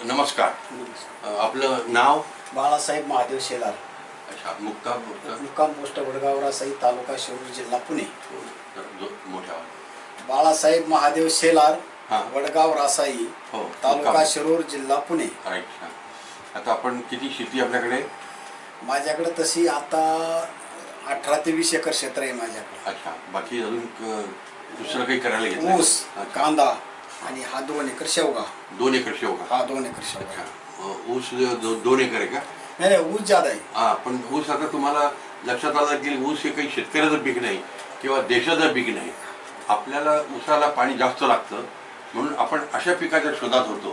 नमस्कार. आपलं नाव? बाळासाहेब महादेव शेलार. अच्छा. मुक्काम मुक्काम पोस्ट वडगाव रासाई, तालुका शिरूर, जिल्हा पुणे. मोठ्या. बाळासाहेब महादेव शेलार, हां. वडगाव रासाई, हो. तालुका शिरूर, जिल्हा पुणे. अच्छा. आता आपण किती शेती आपल्याकडे? माझ्याकडे तशी आता 18 ते 20 एकर क्षेत्र आहे माझ्याकडे. अच्छा. बाकी अजून दुसरं काही करायला घेतलं? ऊस, कांदा आणि हा 2 एकर शेवगा. 2 एकर शेवगा. हा 2 एकर शेवगा. अच्छा. ऊस 2 एकर आहे का? नाही ऊस ज्यादा आहे. हा, पण ऊस आता तुम्हाला लक्षात आलं की ऊस हे काही शेतकऱ्याचं पीक नाही किंवा देशाचं पीक नाही. आपल्याला ऊसाला पाणी जास्त लागतं, म्हणून आपण अशा पिकाच्या शोधात होतो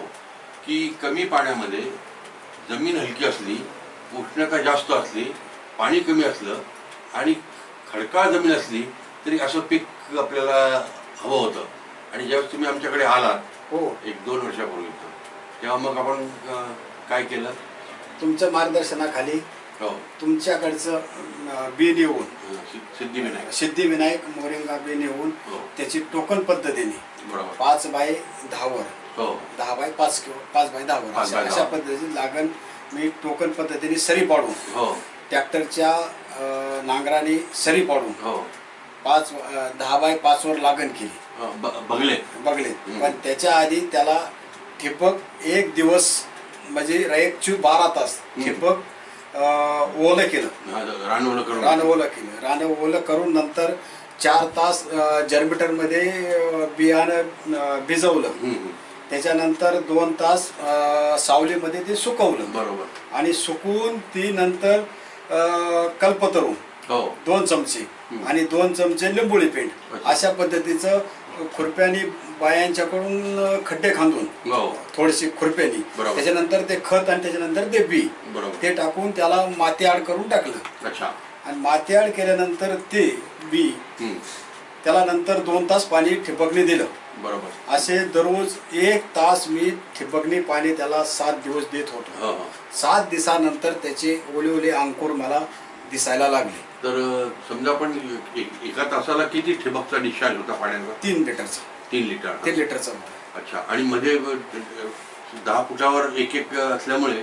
की कमी पाण्यामध्ये जमीन हलकी असली, उष्णता जास्त असली, पाणी कमी असलं आणि खडकाळ जमीन असली तरी असं पीक आपल्याला हवं होतं. आणि ज्यावेळेस तुम्ही आमच्याकडे आलात हो 1-2 वर्षापूर्वी, तेव्हा मग आपण काय केलं? तुमच्या मार्गदर्शनाखाली हो. तुमच्याकडचं बी निवून सिद्धिविनायक सिद्धिविनायक मोरिंगा बी निवून हो. त्याची टोकन पद्धतीने बरोबर. 5 बाय 10 वर, हो 10 बाय 5 किंवा 5 बाय 10 वर 5 बाय 10 अशा पद्धतीने लागण मी टोकन पद्धतीने सरी पाडून, हो ट्रॅक्टरच्या नांगराने सरी पाडून हो 10 बाय 5 वर लागण केली. बघले. पण त्याच्या आधी त्याला ठिबक 1 दिवस म्हणजे राईटची 12 तास ठिबक ओलं केलं, रान ओलं करून रान ओलं करून नंतर 4 तास जर्मिटरमध्ये बियाणं भिजवलं. त्याच्यानंतर 2 तास सावलीमध्ये ते सुकवलं. बरोबर. आणि सुकवून ती नंतर कल्पतरू 2 चमचे आणि 2 चमचे लिंबोळी पेंट अशा पद्धतीचं खुरप्याने बायांच्याकडून खड्डे खांदून थोडीशी खुरप्यानी, त्याच्यानंतर ते खत आणि त्याच्यानंतर ते बी ते टाकून त्याला माती आड करून टाकलं. अच्छा. आणि माती आड केल्यानंतर ते बी त्याला नंतर 2 तास पाणी ठिबकने दिलं. बरोबर. असे दररोज 1 तास मी ठिबकने पाणी त्याला 7 दिवस देत होतो. 7 दिवसानंतर त्याचे ओले ओले अंकुर मला दिसायला लागले. तर समजा आपण एका तासाला किती ठिबकचा डिस्चार्ज होता पाण्याचा? 3 लिटरचा. 3 लिटर. 3 लिटरचा होता. अच्छा. आणि मध्ये 10 फुटावर एक असल्यामुळे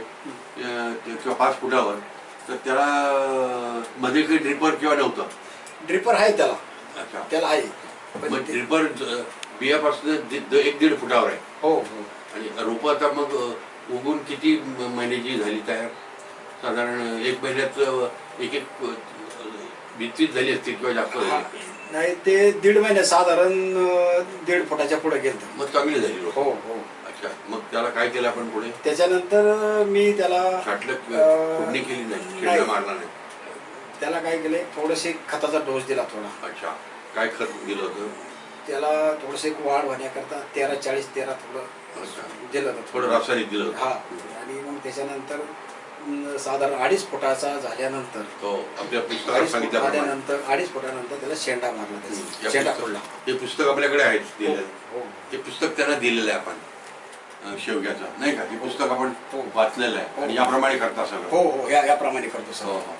किंवा 5 फुटावर, तर त्याला मध्ये काही ड्रिपर किंवा नव्हतं? ड्रिपर आहे त्याला. अच्छा. त्याला आहे. मग ड्रिपर बियापासून 1-1.5 फुटावर आहे. हो हो. आणि रोपं आता मग उगून किती महिन्याची झाली तयार? साधारण 1 महिन्यात एक भित्तीच झाली असते किंवा जास्त झाली? नाही, ते 1.5 महिने साधारण 1.5 फुटाच्या पुढे गेलं. मग चांगली झाली. हो हो. अच्छा. मग त्याला काय केलं आपण पुढे? त्याच्यानंतर मी त्याला फोडणी केली नाही, शेंडा मारला नाही? त्याला काय केलंय, थोडेसे खताचा डोस दिला थोडा. अच्छा. काय खत दिलं होतं त्याला? थोडंसे वाढ होण्याकरता 13-40-13 थोडं दिलं होतं, थोडं रासायनिक दिलं होतं. हा. आणि मग त्याच्यानंतर साधारण 2.5 फुटाचा झाल्यानंतर, आपल्या पुस्तकात सांगितल्यानंतर 2.5 फुटानंतर त्याला शेंडा मारला. त्याचा शेंडा फोडला. हे पुस्तक आपल्याकडे आहे दिलेलं. हो. ते पुस्तक त्यांना दिलेलं आहे आपण शेवग्याचं, नाही का? हे पुस्तक आपण वाचलेलं आहे आणि याप्रमाणे करता सगळं? हो हो, याप्रमाणे करतो सर. हो हो.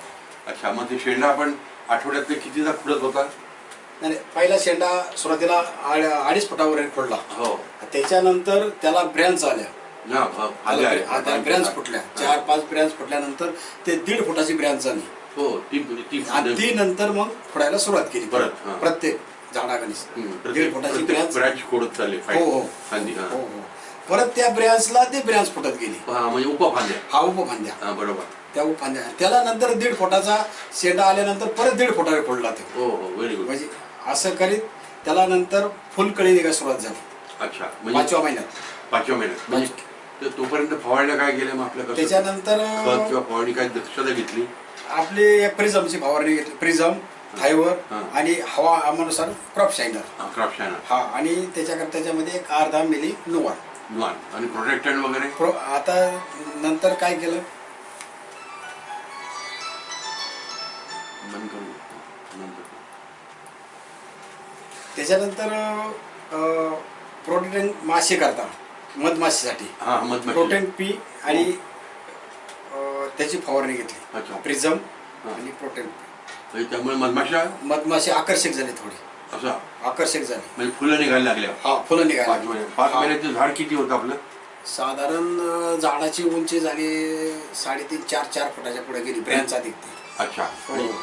अच्छा. मग ते शेंडा आपण आठवड्यात कितीदा खुडत होता? नाही, पहिला शेंडा सुरुवातीला 2.5 फुटावर फोडला. हो. त्याच्यानंतर त्याला ब्रँच आल्या, ब्रँच फुटल्या. 4-5 ब्रँच फुटल्यानंतर ते 1.5 फुटाची ब्रँच झाली. हो. ती नंतर मग फोडायला सुरुवात केली प्रत्येक झाडाखालीच 1.5 फुटाची ब्रँच फोडत चालली. हो हो. परत त्या ब्रँचला ते ब्रँच फुटत गेली. म्हणजे उपफांद्या. हा, उपफांद्या. बरोबर. त्या उपफांद्या त्याला नंतर 1.5 फुटाचा शेंडा आल्यानंतर परत 1.5 फुटावर फोडला ते. हो हो. Very good. म्हणजे असं करीत त्याला नंतर फुलकळी निघायला सुरुवात झाली. अच्छा. 5व्या महिन्यात. 5व्या महिन्यात. तोपर्यंत फवारण्या काय केल्या मग आपल्याकडे? त्याच्यानंतर किंवा फवारणी काय दक्षता घेतली? आपली एक प्रिझमची फवारणी घेतली. प्रिझम, थायवर आणि हवामानानुसार क्रॉप शायनर. हा. आणि त्याच्यामध्ये 1/2 मिली नुवान आणि प्रोटेक्टंट वगैरे. आता नंतर काय केलं, त्याच्यानंतर प्रोटीन मासे करता मधमाशीसाठी प्रोटीन पी आणि त्याची फवारणी घेतली. प्रिझम आणि प्रोटीन पी. त्यामुळे मधमाशी आकर्षक झाली, थोडी आकर्षक झाली. म्हणजे फुलं निघायला लागल्या. हा, फुलं निघायला. 5 महिन्याचं झाड किती होतं आपलं? साधारण झाडाची उंची झाली 3.5-4 फुटाच्या पुढे गेली, ब्रँचा दिखते. अच्छा.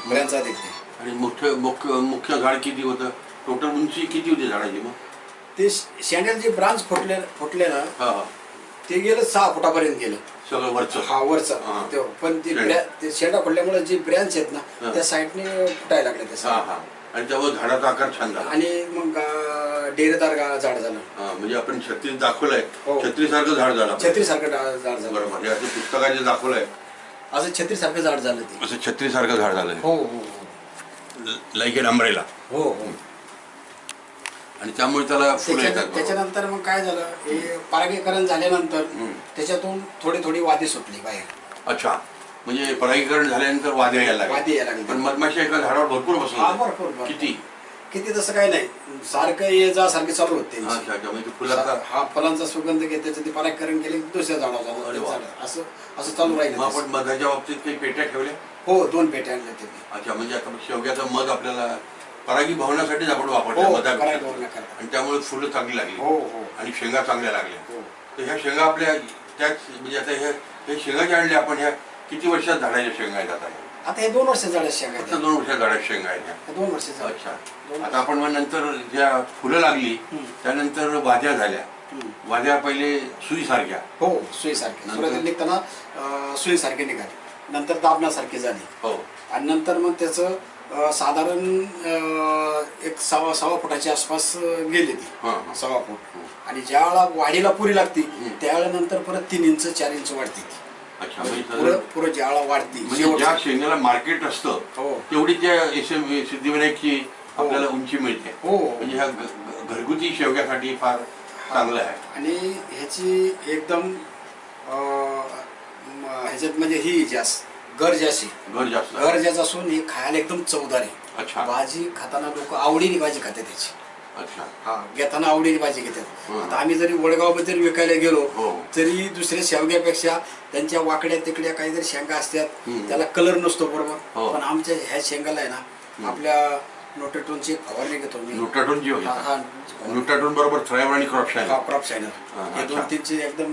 ब्रँचा दिखते. आणि मुख्य मुख्य मुख्य झाड किती होतं? टोटल उंची किती होती झाडाची मग? ते शेंड्याला जे ब्रांच फुटले ना, हा, ते गेलं 6 फुटापर्यंत गेलं सगळं वरचं. हा वरचं. पण ते शेंडा फुटल्यामुळे जी ब्रँच आहेत ना त्या साईडने फुटायला लागले ते. आणि त्यामुळे झाडाचा आकार छान झाला आणि मग डेरेदार झाड झालं. म्हणजे आपण छत्री दाखवलंय, हो. छत्रीसारखं झाड झालं. छत्रीसारखं झाड झालं. बरोबर. हे असं पुस्तकाचे दाखवलंय असं छत्रीसारखं झाड झालं ते. असं छत्रीसारखं झाड झालंय. हो हो लाईक एन अम्ब्रेला. हो हो. आणि त्यामुळे त्याला फुलं येतात. त्याच्यानंतर मग काय झालं, हे परागीकरण झाल्यानंतर त्याच्यातून थोडी वादी सुटली बाहेर. अच्छा. म्हणजे परागीकरण झाल्यानंतर वादे यायला लागले. पण मधमाशा एका झाडावर भरपूर बसल्या. भरपूर. किती तसं काही नाही, सारखं ये जा सारखे चालू होते. म्हणजे फुलाचा हा फुलांचा सुगंध घेत त्याचं ते परागीकरण केले दुसऱ्या झाडावर असं चालू राहील. आपण मधाच्या बाबतीत काही पेट्या ठेवल्या? हो, 2 पेट्या आणल्या ते. अच्छा. म्हणजे आता शेवग्याचं मध आपल्याला परागी भवनासाठीच आपण वापरतो आणि त्यामुळे फुलं चांगली लागली. हो हो. आणि शेंगा चांगल्या लागल्या. तर ह्या शेंगा आपल्या त्याच म्हणजे आता हे शेंगा जे आणले आपण, ह्या किती वर्षात झाडाच्या शेंगा आहेत आता? हे 2 वर्षात झाडाच्या शेंगा आहेत. 2 वर्षात झाडाच्या शेंगा आहेत. 2 वर्षात. अच्छा. आता आपण मग नंतर ज्या फुलं लागली त्यानंतर वाद्या झाल्या. वाद्या पहिले सुईसारख्या. हो, सुईसारख्या सुरुवातीला निघताना सुईसारखे निघाले, नंतर दाबण्यासारखी झाली. हो. आणि नंतर मग त्याचं साधारण 1.25 फुटाच्या आसपास गेली ती. 1.25 फूट. आणि ज्या वेळेला वाढीला पुरी लागती त्यावेळेनंतर परत 3 इंच 4 इंच वाढते ती. अच्छा. पुरं ज्या वेळेला वाढती, ज्या शेंगाला मार्केट असतं तेवढी त्या सिद्धिविनायकची आपल्याला उंची मिळते. हो. म्हणजे ह्या घरगुती शेवग्यासाठी फार चांगलं आहे. आणि ह्याची एकदम ह्याच्यात म्हणजे ही जास्त घर जास्त असून हे खायला एकदम चवदार आहे. अच्छा. भाजी खाताना लोक आवडीने भाजी खाते त्याची. अच्छा. हा, घेताना आवडीने भाजी घेतात. आता आम्ही जरी वडगाव मध्ये विकायला गेलो तरी दुसऱ्या शेवग्यापेक्षा त्यांच्या वाकड्या तिकड्या काही जरी शेंगा असतात त्याला कलर नसतो बरोबर. पण आमच्या ह्या शेंगाला आहे ना आपल्या नोटेटोनची फवारणी घेतो मी. नोटेटोन बरोबर थ्रायव्हर आणि क्रॉप शायनर हे 2-3 एकदम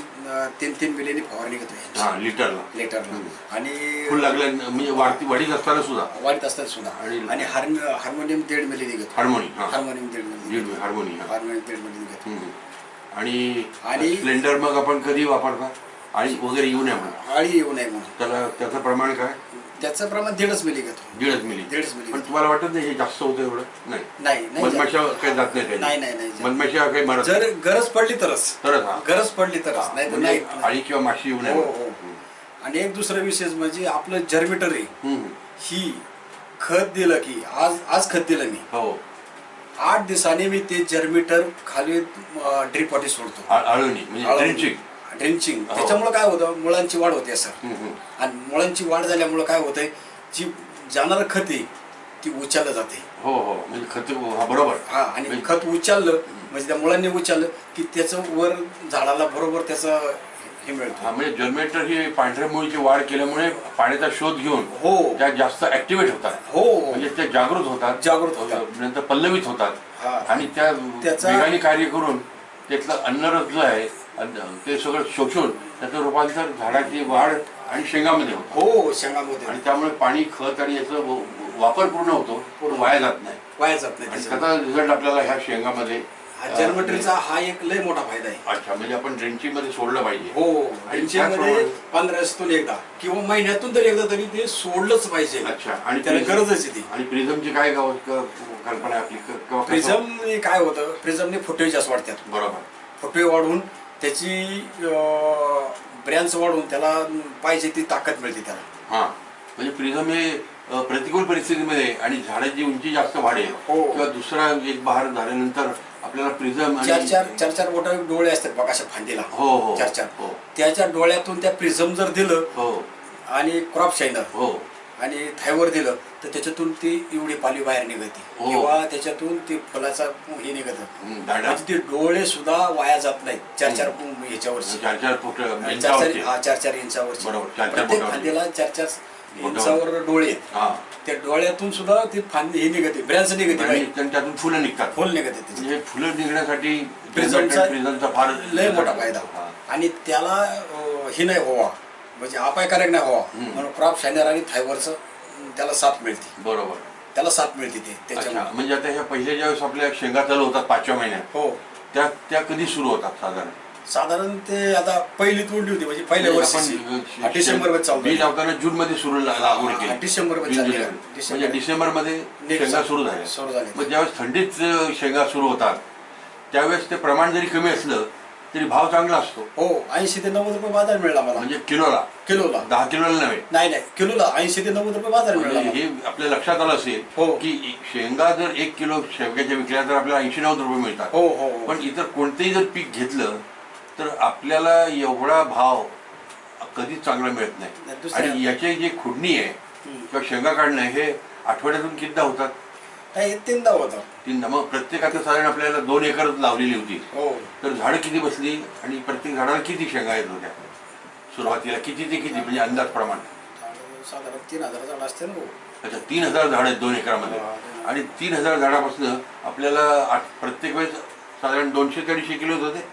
3 मिलीनी फवारणी घेतो लिटरला. आणि फुल लागल्या म्हणजे वाढीत असताना सुद्धा आणि हार्मोनियम 1.5 मिलीनी घेतो. हार्मोनियम 1.5 मिलीनी घेतो. आणि स्प्लेंडर मग आपण कधी वापरता? आळी वगैरे येऊ नये म्हणून त्याचं प्रमाण काय? त्याचं प्रमाण 1.5 मिली घेतो. 1.5 मिली. पण तुम्हाला वाटत नाही हे जास्त होतं एवढं? नाही. मधमाशा काही जात नाही. मधमाशा काही मरत जर गरज पडली तरच नाही. आळी किंवा माशी येऊ नये. आणि एक दुसरा विशेष म्हणजे आपलं जर्मिटर ही खत दिलं की आज खत दिलं मी. 8 दिवसांनी मी ते जर्मिटर खाली ड्रीप वाटी सोडतो. आळवणी म्हणजे ड्रेंचिंग. त्याच्यामुळे काय होतं, मुळांची वाढ होते सर. आणि मुळांची वाढ झाल्यामुळे काय होतंय, जी जाणार खत आहे ती उचललं जाते. हो. म्हणजे खत बरोबर. आणि खत उचललं म्हणजे त्या मुळांनी उचललं की त्याचं वर झाडाला बरोबर त्याचं हे मिळतं. म्हणजे जर्मिनेटर ही पांढऱ्या मुळीची वाढ केल्यामुळे पाण्याचा शोध घेऊन त्या जास्त ऍक्टिव्हेट होतात. म्हणजे त्या जागृत होतात नंतर पल्लवित होतात आणि त्या वेगाने कार्य करून त्यातलं अन्नरस जो आहे ते सगळं शोषून त्याचं रूपांतर झाडाची वाढ आणि शेंगामध्ये होतं. शेंगामध्ये. आणि त्यामुळे पाणी खत आणि याचा वापर पूर्ण होतो, वाया जात नाही. आणि त्याचा रिझल्ट आपल्याला ह्या शेंगामध्ये जर्मिनेटरचा हा एक लय मोठा फायदा आहे. अच्छा. म्हणजे आपण ड्रेंचिंग मध्ये सोडलं पाहिजे. ड्रेंचिंग मध्ये 15 दिवसातून एकदा किंवा महिन्यातून तरी एकदा तरी ते सोडलंच पाहिजे. अच्छा. आणि त्याला गरजच आहे ती. आणि प्रिझमची काय कल्पना आहे आपली? प्रिझमने काय होतं, प्रिझमने फुटवे जास्त वाढतात. बरोबर. फुटवे वाढून त्याची ब्रँच वाढून त्याला पाहिजे ती ताकद मिळते त्याला. म्हणजे प्रिझम हे प्रतिकूल परिस्थितीमध्ये आणि झाडाची उंची जास्त वाढेल किंवा दुसरा एक बहार झाल्यानंतर आपल्याला प्रिझम 4 बोटा डोळे असतात बघा अशा फांदीला. 4 त्याच्या डोळ्यातून त्या प्रिझम जर दिलं आणि क्रॉप शायनर आणि थायवर दिलं तर त्याच्यातून ती एवढी पाली बाहेर निघते किंवा त्याच्यातून ते फुलाचा हे निघत. म्हणजे ते डोळे सुद्धा वाया जात नाहीत. 4 ह्याच्यावरची 4 फूट 4 इंचावरची. प्रत्येक फांदीला 4 इंचावर डोळे आहेत. हा, त्या डोळ्यातून सुद्धा ती फांदी ही निघते, ब्रँच निघते, आणि त्यातून फुलं निघतात. फुल निघते त्याची. म्हणजे फुलं निघण्यासाठी प्रिझमचा फार लय मोठा फायदा. हा. आणि त्याला ही नाही व्हावा, म्हणजे अपायकारक नाही व्हावा म्हणून क्रॉप शायनर आणि फायबरचं त्याला साथ मिळते. बरोबर, त्याला साथ मिळते ते अच्छा. त्याच्यामुळे. म्हणजे आता ह्या पहिल्या ज्यावेळेस आपल्या शेंगा चालू होतात 5व्या महिन्यात, हो, त्या कधी सुरू होतात साधारण? साधारण ते आता पहिली तोडली होती म्हणजे पहिल्या वर्षी डिसेंबर मध्ये चालू बी लावताना जून मध्ये सुरू लागवड केली. डिसेंबर मध्ये जून, चालू जुलै. केली. म्हणजे डिसेंबर मध्ये शेंगा सुरू झाल्या. सुरू झाले. मग ज्यावेळेस थंडीत शेंगा सुरू होतात त्यावेळेस ते प्रमाण जरी कमी असलं तरी भाव चांगला असतो. हो, 80 ते 90 रुपये बाजार मिळाला मला. म्हणजे किलोला 10 किलोला नव्हे, नाही किलोला 80 ते 90 रुपये बाजार मिळाला. म्हणजे हे आपल्या लक्षात आलं असेल हो. की शेंगा जर 1 किलो शेवग्याच्या विकल्या तर आपल्याला 80-90 रुपये मिळतात. हो हो हो. पण इतर कोणतेही जर पीक घेतलं तर आपल्याला एवढा भाव कधीच चांगला मिळत नाही. आणि याची जी खुडणी आहे किंवा शेंगा काढणं हे आठवड्यातून कितीदा होतात? नाही, 3दा होता. 3दा. मग प्रत्येकाचं साधारण आपल्याला 2 एकर लावलेली होती. हो. तर झाडं किती बसली आणि प्रत्येक झाडाला किती शेंगा येत होत्या सुरुवातीला? किती ते किती म्हणजे अंदाज प्रमाण? साधारण 3000 झाड असते ना. अच्छा, 3000 झाड आहेत 2 एकरामध्ये. आणि 3000 झाडापासून आपल्याला प्रत्येक वेळेस साधारण 200 ते 250 किलो होते.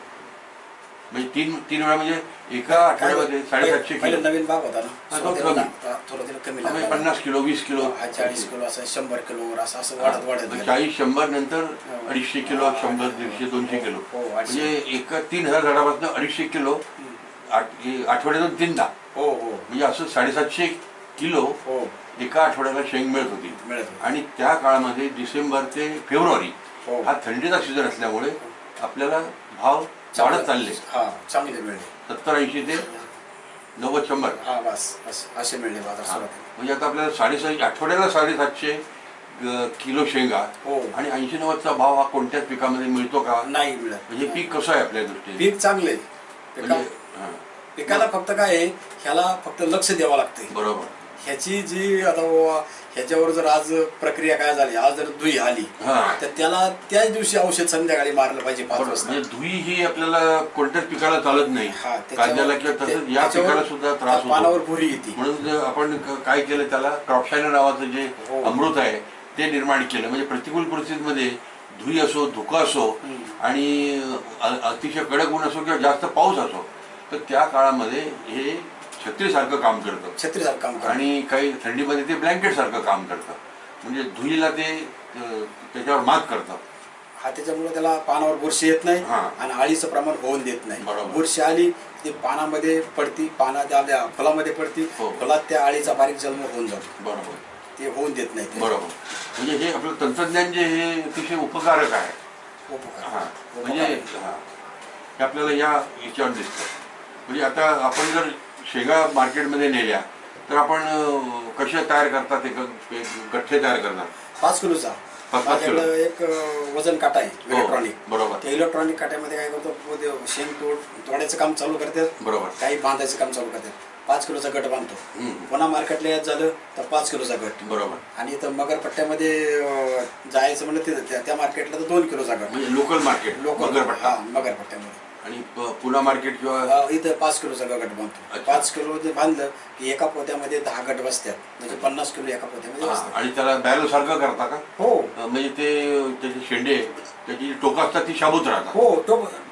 म्हणजे तीन वेळा म्हणजे एका आठवड्यामध्ये 750 किलो. नवीन बाग होता ना, थोडं कमी लागला. 50 किलो 20 किलो 40 किलो असं 100 किलो असं वाढत 40-100 नंतर 250 किलो 100-150-200 किलो. म्हणजे एका 3000 झाडापासून 250 किलो आठवड्यातून 3दा. हो हो. म्हणजे असं 750 किलो एका आठवड्याला शेंग मिळत होती. आणि त्या काळामध्ये डिसेंबर ते फेब्रुवारी हा थंडीचा सीझन असल्यामुळे आपल्याला भाव वाढत चालले. चांगले मिळले. 70-80 ते 90-100. हा, बस असे मिळले बाजार. म्हणजे आता आपल्याला आठवड्याला 750 किलो शेंगा आणि 80-90चा भाव हा कोणत्याच पिकामध्ये मिळतो का? नाही मिळत. म्हणजे पीक कसं आहे आपल्या दृष्टीने? पीक चांगले. पिकाला फक्त काय आहे, ह्याला फक्त लक्ष द्यावं लागते. बरोबर. ह्याची जी आता ह्याच्यावर जर आज प्रक्रिया काय झाली, आज जर धुई आली तर त्याला त्याच दिवशी औषध संध्याकाळी मारलं पाहिजे 5 वाजता. म्हणजे धुई ही आपल्याला कोणत्याच पिकाला चालत नाही. कांद्याला किंवा तसंच या पिकाला सुद्धा त्रास होतो. पानावर भुरी येते. म्हणून आपण काय केलं, त्याला क्रॉप शायनर नावाचं जे अमृत आहे ते निर्माण केलं. म्हणजे प्रतिकूल परिस्थितीमध्ये धुई असो, धुकं असो आणि अतिशय कडक ऊन असो किंवा जास्त पाऊस असो, तर त्या काळामध्ये हे छत्रीसारखं काम करतं. आणि काही थंडीमध्ये ते ब्लँकेट सारखं काम करतं. म्हणजे धुईला ते त्याच्यावर मात करतं. त्याच्यामुळे त्याला पानावर बुरशी येत नाही आणि अळीचं प्रमाण होऊन देत नाही. बुरशी आली ती पानामध्ये पडती, पानाच्या फुलामध्ये पडती, फुलात त्या अळीचा बारीक जन्म होऊन जातो. बरोबर. ते होऊन देत नाही. बरोबर. म्हणजे हे आपलं तंत्रज्ञान जे हे अतिशय उपकारक आहे. म्हणजे हे आपल्याला याच्यावर दिसतं. म्हणजे आता आपण जर शेंगा मार्केटमध्ये नेल्या तर आपण कशा तयार करतात? ते गठ्ठे तयार करतात 5 किलोचा. माझ्याकडे एक वजन काटा आहे इलेक्ट्रॉनिक. बरोबर. त्या इलेक्ट्रॉनिक काट्यामध्ये काय करतो, शेंग तोडायचं काम चालू करतात. बरोबर. काही बांधायचं काम चालू करतात. 5 किलोचा गट बांधतो. पुन्हा मार्केटला यायचं झालं तर 5 किलोचा गट. बरोबर. आणि इथं मगरपट्ट्यामध्ये जायचं म्हणलं तिथं त्या मार्केटला तर 2 किलोचा गट. म्हणजे लोकल मार्केट. मगरपट्ट्यामध्ये. आणि पुन्हा मार्केट किंवा इथं 5 किलोचा गट बांधतो. 5 किलो जे बांधलं की एका पोत्यामध्ये 10 गट बसतात. म्हणजे 50 किलो एका पोत्यामध्ये बसतात. आणि त्याला बॅरल सारखं करता का? हो. म्हणजे ते त्याचे शेंडे, त्याची टोकं असतात ती शाबूत राहतात. हो,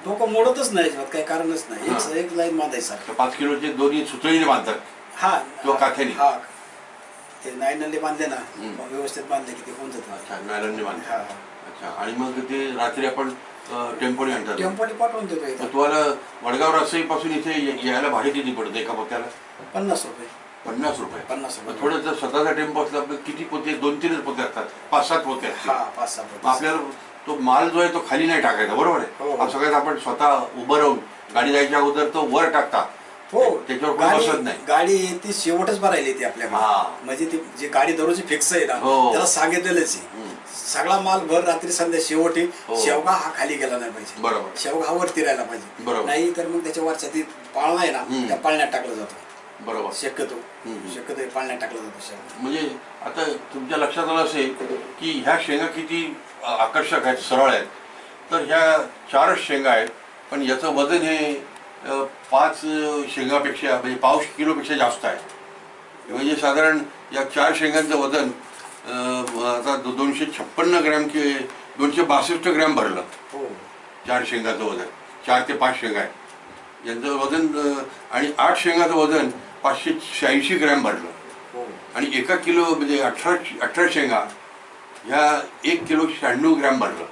टोकं मोडतच नाही, काही कारणच नाही. एक लाईन बांधायचं. 5 किलोचे दोन्ही सुतळीने बांधतात. किंवा काथ्याने. ते नायलनने बांधले ना, व्यवस्थित बांधले की ते होऊन जातं. अच्छा, नायलनने बांधले. अच्छा. आणि मग ते रात्री आपण टेम्पोनी आणतात. टेम्पोनी पाठवून देतो. तुम्हाला वडगाव रस्त्यापासून इथे यायला भाडे किती पडतं एका पोत्याला? 50 रुपये. 50 रुपये. 50 रुपये. थोडं जर स्वतःचा टेम्पो असला तर किती पोते? 2-3 पोते असतात. 5-7 पोते असतात. 5-6 पोते. आपल्याला तो माल जो आहे तो खाली नाही टाकायचा. बरोबर आहे. हा सगळ्यात आपण स्वतः उभं राहून गाडी जायच्या अगोदर तो वर टाकता. हो. त्याच्यावर कोण बसत नाही. गाडी ती शेवटच भरायला येते आपल्याला. म्हणजे ती जी गाडी दररोज फिक्स आहे ना, त्याला सांगितलेलंच आहे. सगळा माल भर रात्री संध्या शेवटी शेवगा हा खाली गेला नाही पाहिजे. बरोबर. शेवगा हा वरती राहायला पाहिजे. नाही तर मग त्याच्या वरच्या ती पाळणा आहे ना, त्या पाळण्यात टाकला जातो. बरोबर. शक्यतो पाळण्यात टाकला जातो शेवगा. म्हणजे आता तुमच्या लक्षात आलं असेल की ह्या शेंगा किती आकर्षक आहेत, सरळ आहेत. तर ह्या 4च शेंगा आहेत, पण याचं वजन हे 5 शेंगापेक्षा म्हणजे 1/2 किलोपेक्षा जास्त आहे. म्हणजे साधारण या 4 शेंगांचं वजन आता 256 ग्रॅम की 262 ग्रॅम भरलं. 4 शेंगाचं वजन, 4 ते 5 शेंगा आहे यांचं वजन, आणि 8 शेंगाचं वजन 586 ग्रॅम भरलं. आणि 1 किलो म्हणजे 18 शेंगा ह्या 1 किलो 96 ग्रॅम भरलं.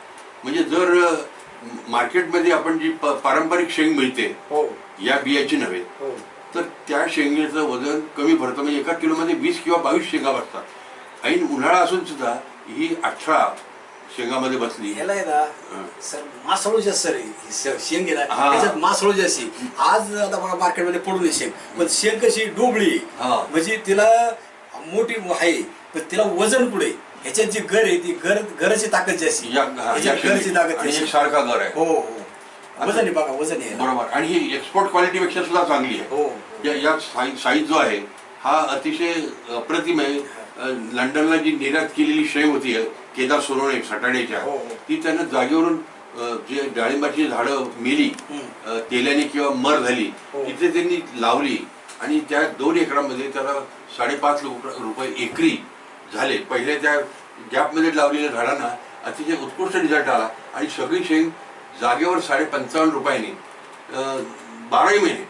म्हणजे जर मार्केटमध्ये आपण जी पारंपरिक शेंग मिळते या बियाची नव्हे, तर त्या शेंगेचं वजन कमी भरतं. म्हणजे 1 किलोमध्ये 20 किंवा 22 शेंगा बसतात. ऐन उन्हाळा असून सुद्धा ही 18 शेंगामध्ये बसली. याला आहे ना सर मासळू जास्त सर शेंग आहे ना त्याच्यात मासळू जास्ती. आज आता बघा मार्केटमध्ये पडून आहे शेंग, पण शेंग कशी डोबळी म्हणजे तिला मोठी आहे पण तिला वजन पुढे. ह्याच्यात जी घर आहे ती घराची ताकद जास्ती, घरची ताकद सारखा घर आहे. हो हो वजन आहे बघा, वजन आहे बरोबर. आणि ही एक्सपोर्ट क्वालिटीपेक्षा सुद्धा चांगली आहे. हो या साईज जो आहे हा अतिशय अप्रतिम आहे. लंडनला जी निर्यात केलेली शेंग होती केदार सोनवणे सटाण्याच्या, ती त्यानं जागेवरून जे डाळिंबाची झाडं मेली तेल्याने किंवा मर झाली तिथे त्यांनी लावली आणि त्या 2 एकरामध्ये त्याला 5.5 रुपये एकरी झाले. पहिल्या त्या गॅपमध्ये लावलेल्या झाडांना अतिशय उत्कृष्ट रिझल्ट आला आणि सगळी शेंग जागेवर 55.5 रुपयांनी 12 महिने.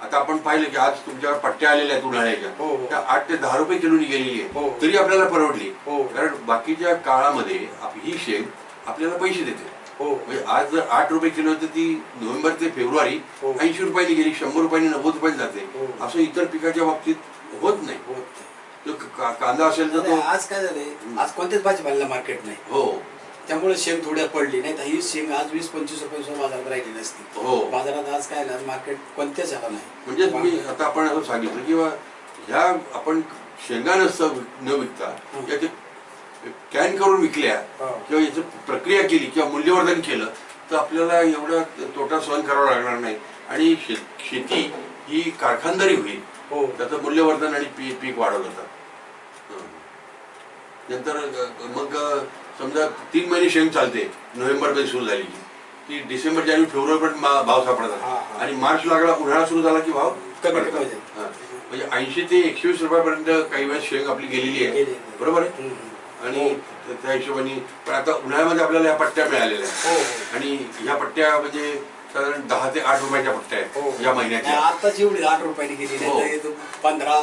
आता आपण पाहिलं की आज तुमच्यावर पट्ट्या आलेल्या आहेत उन्हाळ्याच्या, त्या 8 ते 10 रुपये किलोनी गेलेली आहे, तरी आपल्याला परवडली. कारण बाकीच्या काळामध्ये ही शेंग आपल्याला पैसे देते. म्हणजे आज जर 8 रुपये किलो तर ती नोव्हेंबर ते फेब्रुवारी 80 रुपयांनी गेली, 100 रुपयांनी 90 रुपयांनी जाते. असं इतर पिकाच्या बाबतीत होत नाही. कांदा असेल तर तो आज काय झालंय, आज कोणत्याच भाजीपाल्याला मार्केट नाही. हो त्यामुळे शेंग थोड्या पडली नाही तर ही शेंग आज 20-25 रुपये बाजारात राहिली नसती. बाजारात आज काय मार्केट कोणत्याच ह्याला नाही. म्हणजे तुम्ही आता आपण असं सांगितलं किंवा ह्या आपण शेंगा न विकता याचे कॅन करून विकल्या किंवा याची प्रक्रिया केली किंवा मूल्यवर्धन केलं तर आपल्याला एवढा तोटा सहन करावा लागणार नाही आणि शेती ही कारखानदारी होईल. त्याचं मूल्यवर्धन आणि पीक वाढवलं जातं. नंतर मग समजा 3 महिने शेंग चालते, नोव्हेंबरमध्ये सुरू झाली की डिसेंबर जानेवारी फेब्रुवारीपर्यंत भाव सापडतात आणि मार्च लागला उन्हाळा सुरू झाला की भाव कमी. म्हणजे 80 ते 120 रुपयापर्यंत काही वेळेस शेंग आपली गेलेली आहे. बरोबर आहे. आणि त्या हिशोबाने पण आता उन्हाळ्यामध्ये आपल्याला या पट्ट्या मिळालेल्या आहेत आणि ह्या पट्ट्या म्हणजे साधारण 10 ते 8 रुपयाच्या पट्ट्या आहेत या महिन्याच्या. आताच एवढी 8 रुपयांनी गेली नाही, 15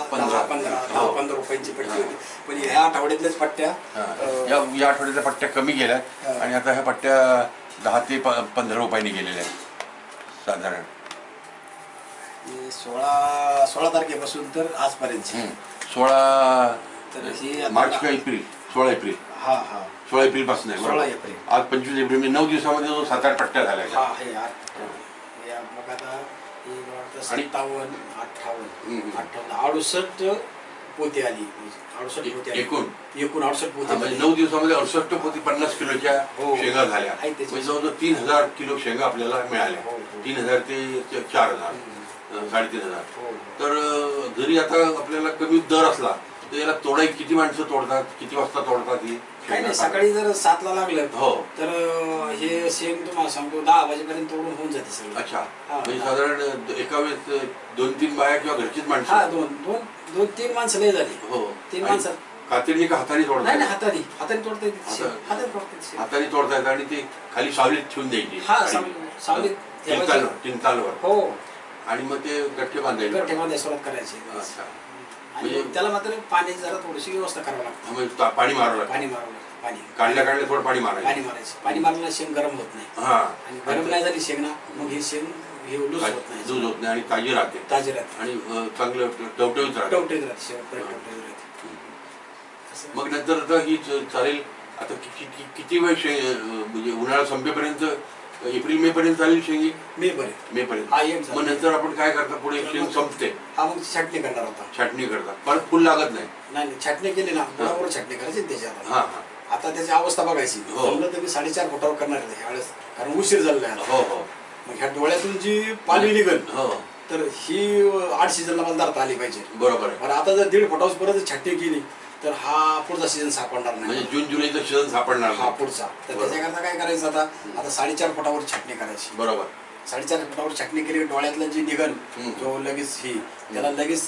रुपयांची पट्टी होती. पण ह्या आठवड्यातल्याच पट्ट्या या आठवड्यातल्या पट्ट्या कमी गेल्या आणि आता ह्या पट्ट्या 10 ते 15 रुपयांनी गेलेल्या आहेत साधारण. 16 तारखेपासून तर आजपर्यंत 16 मार्च का एप्रिल 16 एप्रिल 16 एप्रिल पासून आहे. 16 एप्रिल आज 25 एप्रिल म्हणजे 9 दिवसामध्ये 7-8 पट्ट्या झाल्या. मग आता 57, 58, 68 पोती आली. 68 पोती एकूण 68 पोती म्हणजे 9 दिवसामध्ये 68 पोती 50 किलोच्या शेंगा झाल्या. म्हणजे जवळजवळ 3000 किलो शेंगा आपल्याला मिळाल्या. 3000 ते 4000 3,500. तर जरी आता आपल्याला कमी दर असला तर याला तोडाय किती माणसं तोडतात, किती वाजता तोडतात? ही काही नाही, सकाळी जर 7ला लागलं तर हे शेंग तुम्हाला सांगतो 10 वाजेपर्यंत तोडून होऊन जाते सगळं. अच्छा. म्हणजे साधारण एका वेळेस 2-3 बाया किंवा घरचीच माणसं? 2-3 माणसं लय झाली. 3 माणसं कातडी का हाताने तोडतात? नाही, हाताने तोडता येते. हाताने तोडता येतात आणि ते खाली सावलीत ठेवून द्यायची टिंतालवर. आणि मग ते गठ्ठे बांधायचे सुरुवात करायची. म्हणजे त्याला मात्र पाण्याची जरा थोडीशी व्यवस्था करावी लागते. पाणी मारावं पाणी काढल्या थोडं पाणी मारायचं. पाणी मारल्याने शेंग गरम होत नाही आणि गरम नाही झाली शेंग ना मग ही शेंग लूज होत नाही आणि ताजी राहते आणि चांगलं टवटवीत राहते. मग नंतर आता ही चालेल. आता किती वेळ म्हणजे उन्हाळा संपेपर्यंत एप्रिल मे पर्यंत चालेल शेंगी? मे पर्यंत. मग नंतर आपण काय करता पुढे शेंग संपते? मग छाटणी करणार होता. छाटणी करता परत फुल लागत नाही. छाटणी केली ना बरोबर छाटणी करायची त्याच्यावर. आता त्याची अवस्था बघायची. जमलं तर मी 4.5 फुटावर करणार आहे यावेळेस कारण उशीर झालेला आहे. मग ह्या डोळ्यातून जी पाणी निघल तर ही 8 सीझनला मला धरता आली पाहिजे. बरोबर आहे. आता जर 1.5 फुटावर परत छाटणी केली तर हा पुढचा सीझन सापडणार नाही. म्हणजे जून जुलैचा सीझन सापडणार हा पुढचा. तर त्याच्याकरता काय करायचं आता 4.5 फुटावर छाटणी करायची. बरोबर. 4.5 फुटावर छाटणी केली की डोळ्यातलं जी निघन जो लगेच ही त्याला लगेच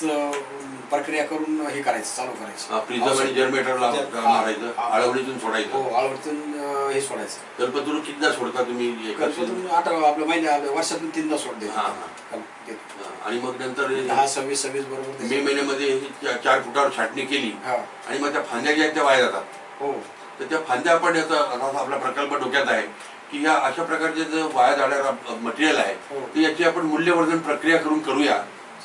प्रक्रिया करून हे करायचं चालू करायचं. प्रिझम आणि जर्मेटरला मारायचं, आळवणीतून सोडायचं. हो, आळवणीतून हे सोडायचं. कल्पतरू कितीदा सोडता तुम्ही? कल्पतरू आपलं महिन्या वर्षातून 3दा सोडते. आणि मग नंतर 10-26 बरोबर मे महिन्यामध्ये 4 फुटावर छाटणी केली आणि मग त्या फांद्या ज्या आहेत त्या वाया जातात. हो, तर त्या फांद्या आपण याचा आपला प्रकल्प डोक्यात आहे की या अशा प्रकारचे जे वाया जाणारा मटेरियल आहे तर याची आपण मूल्यवर्धन प्रक्रिया करून करूया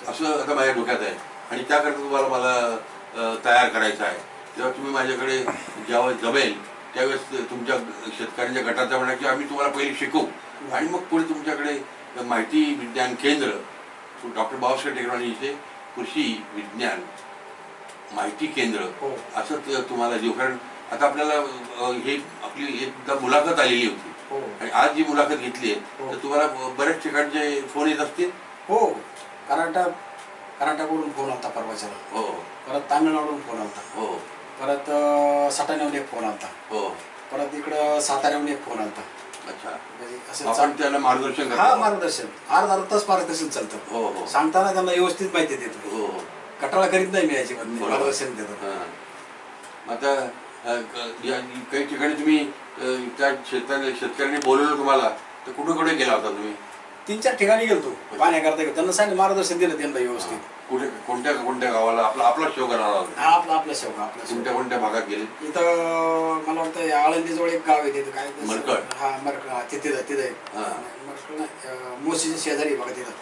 असं आता माझ्या डोक्यात आहे. आणि त्याकरता तुम्हाला मला तयार करायचं आहे. तेव्हा तुम्ही माझ्याकडे जेव्हा जमेल त्यावेळेस तुमच्या शेतकऱ्यांच्या गटाचा म्हणा की आम्ही तुम्हाला पहिले शिकवू आणि मग पुढे तुमच्याकडे माहिती विज्ञान केंद्र डॉक्टर बाबासाहेब टेक्नॉलॉजीचे कृषी विज्ञान माहिती केंद्र असं तुम्हाला देऊ. कारण आता आपल्याला हे आपली एकदा मुलाखत आलेली होती आणि आज जी मुलाखत घेतली आहे तर तुम्हाला बऱ्याच ठिकाणचे फोन येत असतील. हो, कर्नाटकवरून फोन आलता परवाच्या. हो, परत तामिळनाडून फोन आलता. हो, परत सटाण्याहून एक फोन आलता. हो, परत इकडं साताऱ्याहून एक फोन आलता. अच्छा, म्हणजे आपण त्याला मार्गदर्शन करतो. हा, मार्गदर्शन अर्धा तास मार्गदर्शन चालतं. हो, हो, सांगताना त्यांना व्यवस्थित माहिती देतो. हो, कटाळा करीत नाही मी याची मार्गदर्शन देतो. आता काही ठिकाणी तुम्ही त्या शेतकऱ्यांनी बोलवलं तुम्हाला तर कुठे कुठे गेला होता तुम्ही? 3-4 ठिकाणी गेलतो पाहण्याकरता. त्यांना सांगितलं, मार्गदर्शन दिलं त्यांना व्यवस्थित. कुठे कोणत्या गावाला? आपला शेवगा राहिला? आपला शेवगा. कोणत्या भागात गेले? इथं मला वाटतं आळंदीजवळ एक गाव आहे तिथं काय मरकड. हा, मरकड. तिथे मरकड मोशीच्या शेजारी बघा तिथं.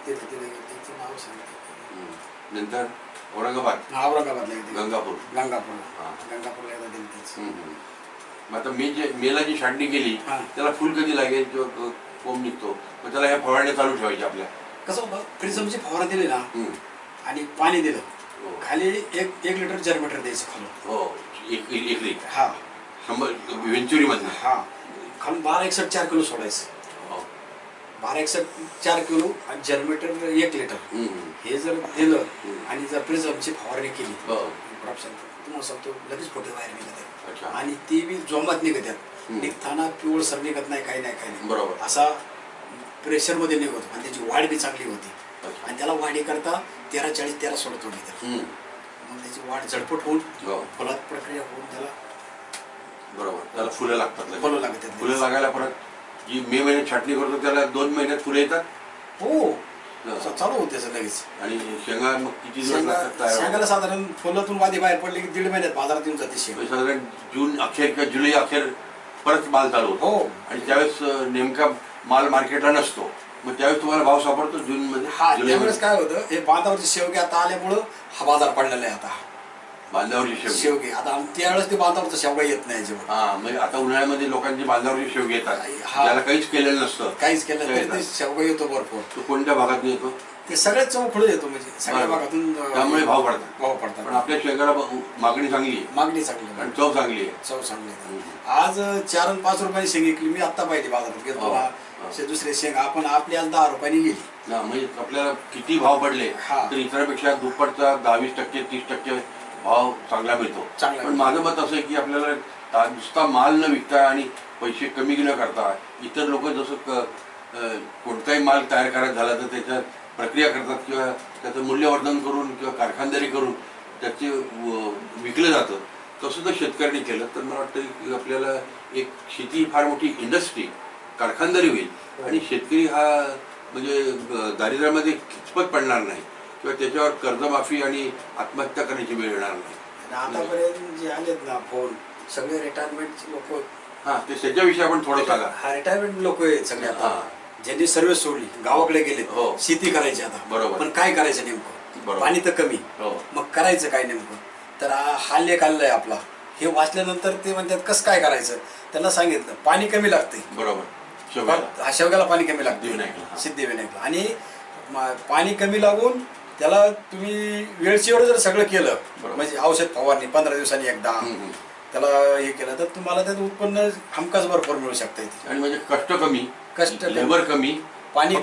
तिथं नाव सांगितलं. नंतर औरंगाबादला गंगापूरला एकदा दिलं. आता मेला जी छाटणी केली त्याला फुल कधी लागेल किंवा कोंब निघतो मग त्याला ह्या फवारण्या चालू ठेवायच्या आपल्या? कसं होतं, प्रिझमची फवारणी दिली ना आणि पाणी दिलं खाली 1 लिटर जर्मेटर द्यायचं खालून. हो, 1 लिटर. हा, 100 वेंचुरी मधनं. हा, खालून 12-61 4 किलो सोडायचं. 12-61 4 किलो आणि जर्मेटर 1 लिटर हे जर दिलं आणि जर प्रिझमची फवारणी केली तुम्हाला सांगतो लगेच फोटो बाहेर निघत आहे. आणि ती बी जोमात निघत आहेत. निघताना पिवळसर निघत नाही, काही नाही. बरोबर. असा प्रेशर मध्ये निघतो आणि त्याची वाढ बी चांगली होती. आणि त्याला वाढी करता 13-40-13 सोडतो मी. मग त्याची वाढ झटपट होऊन फुलात प्रक्रिया होऊन त्याला त्याला फुलं लागतात. फुलं लागायला परत जी मे महिन्यात छाटणी करतो त्याला 2 महिन्यात फुलं येतात. हो, चालू होते लगेच. आणि शेंगा मग किती दिवस लागतात? शेंगाला साधारण फुलातून वादी बाहेर पडली की 1.5 महिन्यात बाजारात येऊन जाते शेंगा. साधारण जून अखेर किंवा जुलै अखेर परत माल चालू होतो. हो, आणि त्यावेळेस नेमका माल मार्केटला नसतो मग त्यावेळेस तुम्हाला भाव सापडतो जून मध्ये? हा, त्यावेळेस काय होतं, हे बांधावरचे शेवगे आता आल्यामुळं हा बाजार पडलेला आहे. आता बांधावरची शेवगे आता त्यावेळेस ते बांधावरचा शेवगा येत नाही जेव्हा. हा, म्हणजे आता उन्हाळ्यामध्ये लोकांची बांधावरची शेवगे येतात त्याला काहीच केलेलं नसतं. काहीच केलं तरी ते शेवगा येतो भरपूर. तो कोणत्या भागात येतो? ते सगळ्यात चौखडं येतो, म्हणजे सगळ्या भागातून. त्यामुळे भाव पडतात. पण आपल्या शेंगाला मागणी चांगली आहे. मागणी चांगली आणि चव चांगली आहे. चव चांगली. आज 4 आणि 5 रुपयांनी शेंग विकली मी आता पाहिजे बाजारात घेतो. दुसरे शेंग आपण आपली आज 10 रुपयांनी गेली. म्हणजे आपल्याला किती भाव पडले तर इतरांपेक्षा दुप्पटचा 20% 30% भाव चांगला मिळतो. पण माझं मत असं आहे की आपल्याला नुसता माल न विकता आणि पैसे कमी न करता इतर लोक जसं कोणताही माल तयार करायचा झाला तर त्याच्यात प्रक्रिया करतात किंवा त्याचं मूल्यवर्धन करून किंवा कारखानदारी करून त्याचे विकलं जातं. तसं जर शेतकऱ्यांनी केलं तर मला वाटतं की आपल्याला एक शेती फार मोठी इंडस्ट्री कारखानदारी होईल आणि शेतकरी हा म्हणजे दारिद्र्यामध्ये खिचपत पडणार नाही किंवा त्याच्यावर कर्जमाफी आणि आत्महत्या करण्याची वेळ येणार नाही. आतापर्यंत जे आलेत ना फोन सगळे रिटायरमेंटचे लोक. हा, ते त्याच्याविषयी आपण थोडं सांगा. हा, रिटायरमेंट लोक आहेत सगळे आता ज्यांनी सर्व्हिस सोडली गावाकडे गेले. शेती करायची आता. बरोबर. पण काय करायचं नेमकं? पाणी तर कमी. मग करायचं काय नेमकं? तर हा लेख आलेला आहे आपला. हे वाचल्यानंतर ते म्हणतात कसं काय करायचं. त्यांना सांगितलं पाणी कमी लागते. बरोबर. शेवग्याला पाणी कमी लागते सिद्धिविनायकला. आणि पाणी कमी लागून त्याला तुम्ही वेळचीवर जर सगळं केलं म्हणजे औषध फवारणी 15 दिवसांनी एकदा त्याला हे केलं तर तुम्हाला त्याचं उत्पन्न हमखास भरपूर मिळू शकते. आणि म्हणजे कष्ट लेबर कमी, पाणी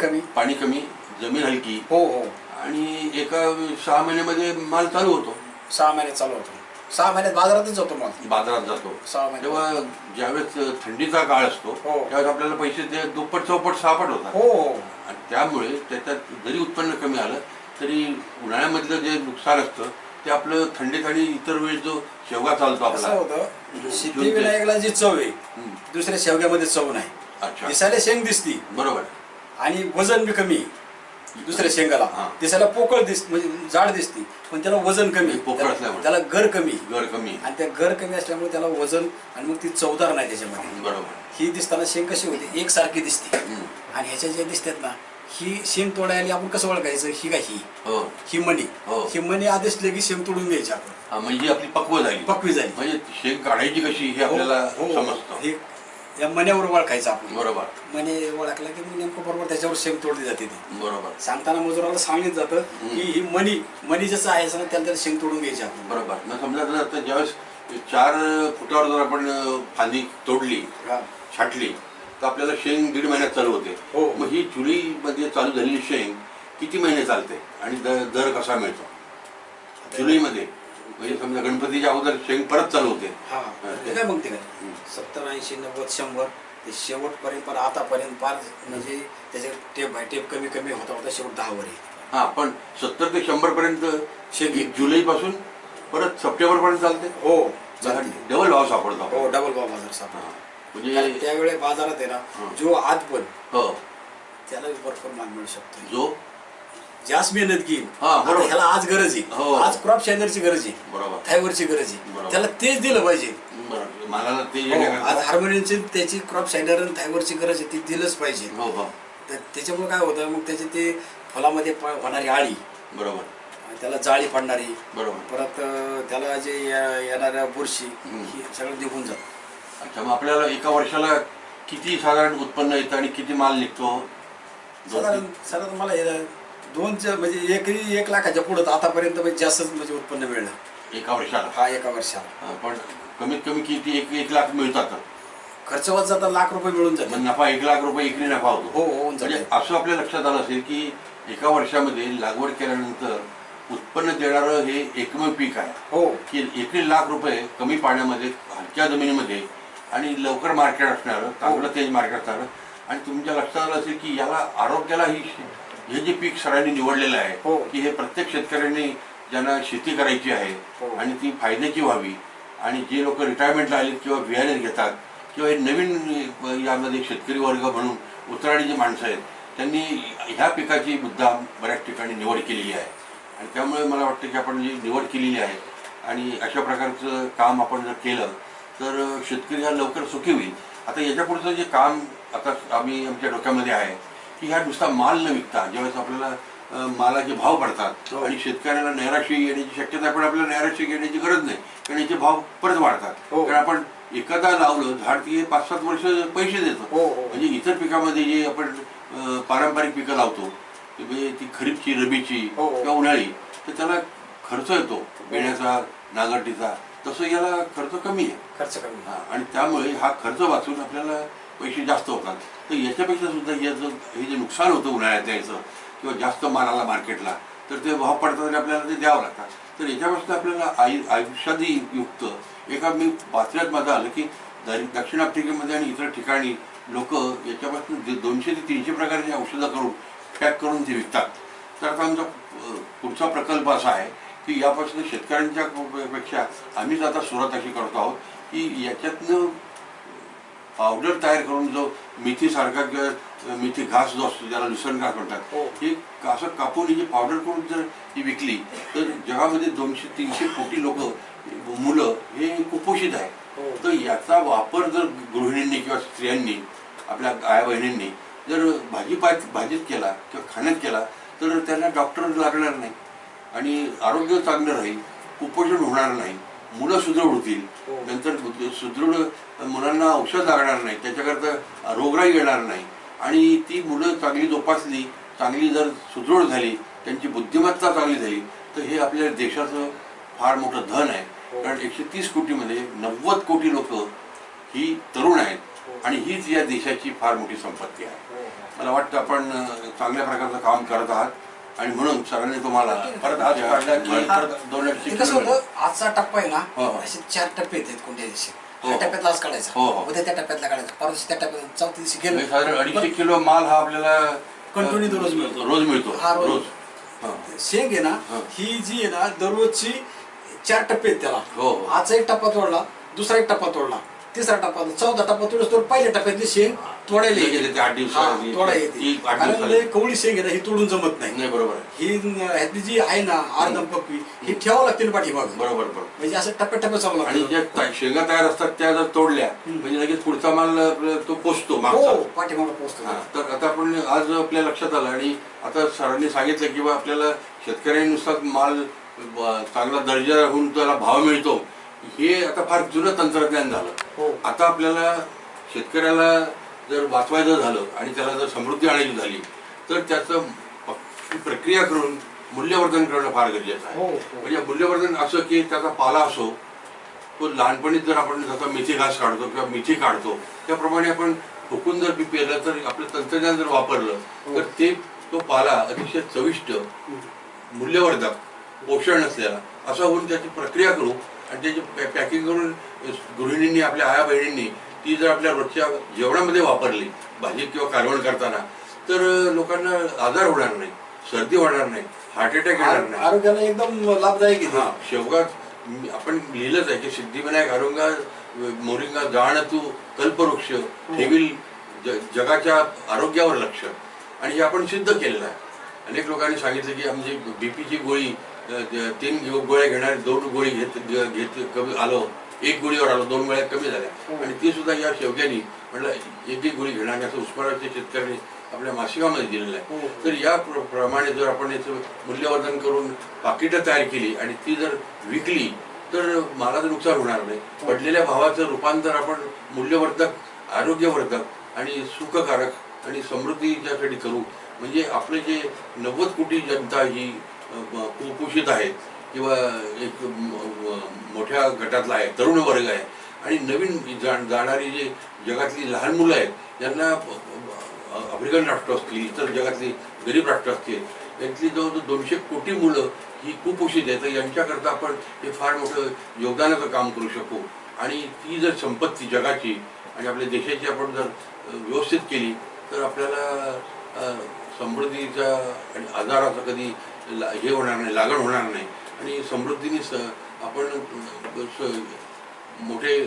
कमी, जमीन हलकी. हो, आणि एका 6 महिन्यामध्ये माल चालू होतो. 6 महिने चालू होतो. 6 महिन्यात बाजारातच जातो मग. बाजारात जातो. 6 महिने तेव्हा ज्यावेळेस थंडीचा काळ असतो त्यावेळेस आपल्याला पैसे ते दुप्पट चौपट सहापट होतात. आणि त्यामुळे त्याच्यात जरी उत्पन्न कमी आलं तरी उन्हाळ्यामधलं जे नुकसान असतं ते आपलं थंडीत आणि इतर वेळेस जो शेवगा चालतो आपला. असं होतं सिद्धिविनायकला जी चव आहे दुसऱ्या शेवग्यामध्ये चव नाही. अच्छा. दिसायला शेंग दिसती बरोबर. आणि वजन बी कमी दुसऱ्या शेंगाला. दिसायला पोकळ म्हणजे जाड दिसती पण त्याला वजन कमी. त्याला घर कमी. आणि त्या घर कमी असल्यामुळे त्याला वजन आणि मग ती चवदार नाही त्याच्यामध्ये. बरोबर. ही दिसताना शेंग कशी होती एकसारखी दिसते. आणि ह्याच्या ज्या दिसतात ना ही शेंग तोडायला आपण कसं ओळखायचं ही का ही मणी. ही मणी आधी दिसले की शेंग तोडून घ्यायची आपण. म्हणजे आपली पक्वी झाली म्हणजे शेंग काढायची कशी हे आपल्याला समजतं. या मण्यावर ओळखायचं आपण. बरोबर. मणे ओळखला की नेमकं बरोबर त्याच्यावर शेंग तोडली जाते ती. बरोबर. सांगताना मजुराला सांगितलं जातं की ही मणी जसं आहे असं त्याला शेंग तोडून घ्यायची आपण. बरोबर. मग समजा आता ज्यावेळेस 4 फुटावर जर आपण फांदी तोडली छाटली तर आपल्याला शेंग 1.5 महिन्यात चालू होते. मग ही जुलैमध्ये चालू झालेली शेंग किती महिने चालते आणि दर कसा मिळतो जुलैमध्ये? म्हणजे समजा गणपतीच्या अगोदर शेंग परत चालू होते. काय मग ते काय 70, 80, 90, 100 ते शेवटपर्यंत पण आतापर्यंत फार म्हणजे त्याचे टेप बाय टेप कमी कमी होता होता शेवट 10 वर. पण 70 ते 100 पर्यंत शेंग जुलै पासून परत सप्टेंबर पर्यंत चालते. डबल भाव सापडतो. डबल भाव बाजार सापडतो. म्हणजे त्यावेळेस बाजारात आहे ना जो आज पण त्याला भरपूर मान मिळू शकतो. जो जास्त मेहनत घेईल त्याला आज गरज आहे. आज क्रॉप शायनरची गरज आहे. बरोबर. थायवरची गरज आहे. त्याला तेच दिलं पाहिजे. आज हार्मोनियमची त्याची क्रॉप शायनर आणि थायवरची गरज आहे ती दिलंच पाहिजे. त्याच्यामुळे काय होतं मग त्याचे ते फळामध्ये होणारी आळी. बरोबर. त्याला जाळी पडणारी. बरोबर. परत त्याला जे येणाऱ्या बुरशी ही सगळं निघून जात. अच्छा. मग आपल्याला एका वर्षाला किती साधारण उत्पन्न येतं आणि किती माल निघतो? साधारण मला 2 म्हणजे एकरी 1 लाखाच्या पुढे आतापर्यंत जास्तच म्हणजे उत्पन्न मिळलं एका वर्षाला. एका वर्षाला. पण कमीत कमी किती 1 लाख मिळतात? खर्च वाच जाता लाख रुपये मिळून जातात. नफा 1 लाख रुपये एकरी नफा होतो. म्हणजे असं आपल्या लक्षात आलं असेल की एका वर्षामध्ये लागवड केल्यानंतर उत्पन्न देणारं हे एकमेव पीक आहे. की एकरी लाख रुपये कमी पाण्यामध्ये हलक्या जमिनीमध्ये आणि लवकर मार्केट असणारं चांगलं तेज मार्केट असणारं. आणि तुमच्या लक्षात आलं असेल की याला आरोग्याला हे जे पीक सरांनी निवडलेलं आहे की हे प्रत्येक शेतकऱ्यांनी ज्यांना शेती करायची आहे आणि ती फायद्याची व्हावी आणि जे लोक रिटायरमेंटला आले किंवा बियाणे घेतात किंवा हे नवीन यामध्ये शेतकरी वर्ग म्हणून उतराडी जी माणसं आहेत त्यांनी ह्या पिकाची मुद्दाम बऱ्याच ठिकाणी निवड केलेली आहे. आणि त्यामुळे मला वाटतं की आपण जी निवड केलेली आहे आणि अशा प्रकारचं काम आपण जर केलं तर शेतकरी हा लवकर सुखी होईल. आता याच्या पुढचं जे काम आता आम्ही आमच्या डोक्यामध्ये आहे की ह्या नुसता माल न विकता ज्यावेळेस आपल्याला मालाचे भाव पडतात आणि शेतकऱ्याला नैराश्य येण्याची शक्यता पण आपल्याला नैराश्य येण्याची गरज नाही कारण याचे भाव परत वाढतात. कारण आपण एखादा लावलं झाड ती 5-7 वर्ष पैसे देतो. म्हणजे इतर पिकामध्ये जे आपण पारंपरिक पिकं लावतो ती खरीपची रबीची किंवा उन्हाळी तर त्याला खर्च येतो बेण्याचा नांगरटीचा. तसं याला खर्च कमी आहे. आणि त्यामुळे हा खर्च वाचून आपल्याला पैसे जास्त होतात. तर याच्यापेक्षा सुद्धा हे जे नुकसान होतं उन्हाळ्यात यायचं किंवा जास्त माल मार्केटला तर ते भाव पडतात आणि आपल्याला ते द्यावं लागतात. तर याच्यापासून आपल्याला आयुष्यादी युक्त एका मी बातम्यात माझं आलं की दक्षिण आफ्रिकेमध्ये आणि इतर ठिकाणी लोक याच्यापासून 200 ते 300 प्रकारची औषधं करून पॅक करून ते विकतात. तर आता आमचा पुढचा प्रकल्प असा आहे की यापासून शेतकऱ्यांच्या पेक्षा आम्हीच आता सुरुवात अशी करतो आहोत की याच्यातनं पावडर तयार करून जो मेथीसारखा किंवा मेथी घास जो असतो ज्याला लुसण घास म्हणतात हे असं कापून ही पावडर करून जर ही विकली तर जगामध्ये 200-300 कोटी लोक मुलं हे कुपोषित आहे. तर याचा वापर जर गृहिणींनी किंवा स्त्रियांनी आपल्या आया बहिणींनी जर भाजीत केला किंवा खाण्यात केला तर त्यांना डॉक्टर लागणार नाही आणि आरोग्य चांगलं राहील, कुपोषण होणार नाही, मुलं सुदृढ होतील. नंतर सुदृढ मुलांना औषध लागणार नाही, त्याच्याकरता रोगराई येणार नाही आणि ती मुलं चांगली जोपासली, चांगली जर सुदृढ झाली, त्यांची बुद्धिमत्ता चांगली झाली तर हे आपल्या देशाचं फार मोठं धन आहे. कारण 130 कोटीमध्ये 90 कोटी लोक ही तरुण आहेत आणि हीच या देशाची फार मोठी संपत्ती आहे. मला वाटतं आपण चांगल्या प्रकारचं काम करत आहात आणि म्हणून सरांनी तुम्हाला परत आज काढला की परत 2 कसं होतं, आजचा टप्पा आहे ना, हो, हो. असे 4 टप्पे आहेत कोणत्या दिवशी. हो. ह्या टप्प्यातला आज काढायचा, हो, हो. उद्या त्या टप्प्यातला काढायचा, परत त्या टप्प्यात, चौथ्या दिवशी गेलो साधारण 250 किलो माल हा आपल्याला कंटिन्यू दररोज मिळतो. रोज मिळतो. हा, रोज. रोज हा. शेंग आहे ना, हा. ही जी आहे ना, दररोजची 4 टप्पे आहेत त्याला. हो, हो. आजचा एक टप्पा तोडला, दुसरा एक टप्पा तोडला, तिसरा टप्पा, 14 टप्पा तोडस तर पहिल्या टप्प्यातली शेंग तोडायला लगेच येते. येते, 8 दिवसात तोडा ती येते. 8 कारण दिवसात. लय कवळी शेंग आहे ना, ही तोडून जमत नाही. नाही, बरोबर आहे. ही ह्यातली जी आहे ना अर्धम पक्वी, ही ठेवावं लागते ना पाठीमाग. बरोबर बरोबर. म्हणजे असं टप्प्याटप्प्या चालू आणि लागतं. ज्या शेंगा तयार असतात त्या जर तोडल्या म्हणजे लगेच पुढचा माल तो पोचतो मागचा. हो, पाठीमाग पोहोचतो. हा, तर आता आपण आज आपल्या लक्षात आलं आणि आता सरांनी सांगितलं की बा आपल्याला शेतकऱ्यांनी नुसता माल चांगला दर्जा होऊन त्याला भाव मिळतो, हे आता फार जुनं तंत्रज्ञान झालं. हो. आता आपल्याला शेतकऱ्याला जर वाचवायचं झालं आणि त्याला जर समृद्धी आणायची झाली तर त्याचं प्रक्रिया करून मूल्यवर्धन करणं फार गरजेचं हो, आहे. हो. म्हणजे मूल्यवर्धन असं की त्याचा पाला असो, तो लहानपणीच जर आपण जसा मेथी घास काढतो किंवा मेथी काढतो त्याप्रमाणे आपण फुकून जर पीक पेरलं तर आपलं तंत्रज्ञान जर वापरलं तर ते तो पाला अतिशय चविष्ट, मूल्यवर्धक, पोषण असलेला असा होऊन त्याची प्रक्रिया करू आणि त्याची पॅकिंग करून गृहिणींनी, आपल्या आया बहिणींनी ती जर आपल्या रोजच्या जेवणामध्ये वापरली भाजी किंवा कालवण करताना, तर लोकांना आजार होणार नाही, सर्दी होणार नाही, हार्ट अटॅक येणार नाही, आरोग्याला एकदम लाभदायक आहे. हा. शेवगा आपण लिहिलंच आहे की सिद्धिविनायक आरोग्या मोरिंगा जाण तू कल्पवृक्ष ठेवील जगाच्या आरोग्यावर लक्ष, आणि हे आपण सिद्ध केलेलं आहे. अनेक लोकांनी सांगितलं की आमची बीपीची गोळी 3 गोळ्या घेणारे 2 गोळी घेत कमी आलो, 1 गोळीवर आलो, 2 वेळा कमी झाल्या, आणि ती सुद्धा या शेवग्यानी म्हटलं 1 गोळी घेणार असं उस्मानाबादच्या शेतकऱ्यांनी आपल्या मासिकामध्ये दिलेलं आहे. तर या प्रमाणे जर आपण याचं मूल्यवर्धन करून पाकिटं तयार केली आणि ती जर विकली तर मालाचं नुकसान होणार नाही. पडलेल्या भावाचं रूपांतर आपण मूल्यवर्धक, आरोग्यवर्धक आणि सुखकारक आणि समृद्धीच्यासाठी करू. म्हणजे आपले जे 90 कोटी जनता ही कुपोषित आहे किंवा एक मोठ्या गटातला आहे, तरुण वर्ग आहे, आणि नवीन जाणारी जे जगातली लहान मुलं आहेत ज्यांना आफ्रिकन राष्ट्र असतील, इतर जगातली गरीब राष्ट्र असतील, यांतली जवळजवळ 200 कोटी मुलं ही कुपोषित आहेत. तर यांच्याकरता आपण हे फार मोठं योगदानाचं काम करू शकू. आणि ती जर संपत्ती जगाची आणि आपल्या देशाची आपण जर व्यवस्थित केली तर आपल्याला समृद्धीचा आणि आजाराचा कधी हे होणार नाही, लागण होणार नाही, आणि समृद्धीने आपण मोठे